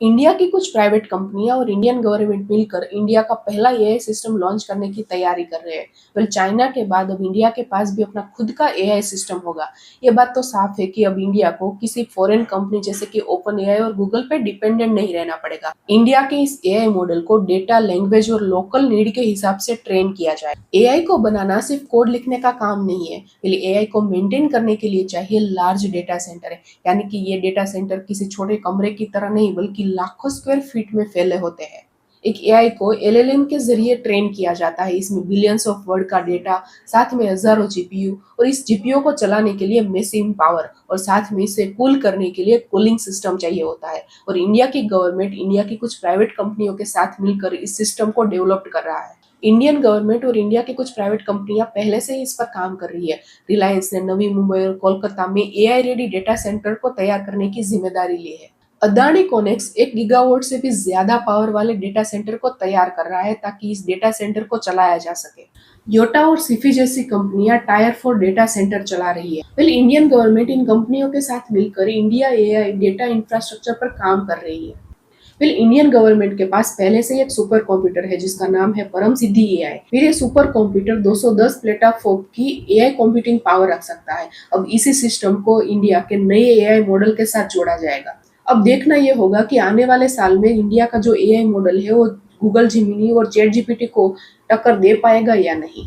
India की कुछ private कंपनियां और इंडियन गवर्नमेंट मिलकर इंडिया का पहला एआई सिस्टम लॉन्च करने की तैयारी कर रहे हैं। वेल चाइना के बाद अब इंडिया के पास भी अपना खुद का एआई सिस्टम होगा। ये बात तो साफ है कि अब इंडिया को किसी फॉरेन कंपनी जैसे कि ओपन एआई और गूगल पे डिपेंडेंट नहीं रहना पड़ेगा। इंडिया के इस एआई मॉडल को डेटा, लैंग्वेज और लोकल नीड के हिसाब से ट्रेन किया जाए। एआई को बनाना सिर्फ कोड लिखने का काम नहीं है, बल्कि एआई को मेंटेन करने के लिए चाहिए लार्ज डेटा सेंटर है। यानी कि ये डेटा सेंटर किसी छोटे कमरे की तरह नहीं बल्कि लाखों स्क्वायर फीट में फैले होते हैं। एक एआई को एलएलएम के जरिए ट्रेन किया जाता है। इसमें बिलियंस ऑफ वर्ड का डेटा, साथ में हजारों जीपीयू, और इस जीपीयू को चलाने के लिए मशीन पावर और साथ में इसे कूल करने के लिए कूलिंग सिस्टम चाहिए होता है। और इंडिया की गवर्नमेंट इंडिया की कुछ प्राइवेट कंपनियों के साथ मिलकर इस सिस्टम को डेवलप कर रहा है। इंडियन गवर्नमेंट और इंडिया की कुछ प्राइवेट कंपनियां पहले से ही इस पर काम कर रही है। रिलायंस ने नवी मुंबई और कोलकाता में एआई रेडी डेटा सेंटर को तैयार करने की जिम्मेदारी ली है। अदानी कोनेक्स 1 गीगावाट से भी ज्यादा पावर वाले डेटा सेंटर को तैयार कर रहा है ताकि इस डेटा सेंटर को चलाया जा सके। योटा और सिफी जैसी कंपनियां टायर 4 डेटा सेंटर चला रही है। वेल इंडियन गवर्नमेंट इन कंपनियों के साथ मिलकर इंडिया एआई डेटा इंफ्रास्ट्रक्चर पर काम कर रही है। फिर इंडियन गवर्नमेंट के पास पहले से ही एक सुपर कंप्यूटर है जिसका नाम है परम सिद्धि एआई। फिर ये सुपर कंप्यूटर 210 पेटाफ्लॉप की एआई कंप्यूटिंग पावर रख सकता है। अब इसी सिस्टम को इंडिया के नए एआई मॉडल के साथ जोड़ा जाएगा। अब देखना ये होगा कि आने वाले साल में इंडिया का जो एआई मॉडल है वो गूगल जेमिनी और चैट जीपीटी को टक्कर दे पाएगा या नहीं।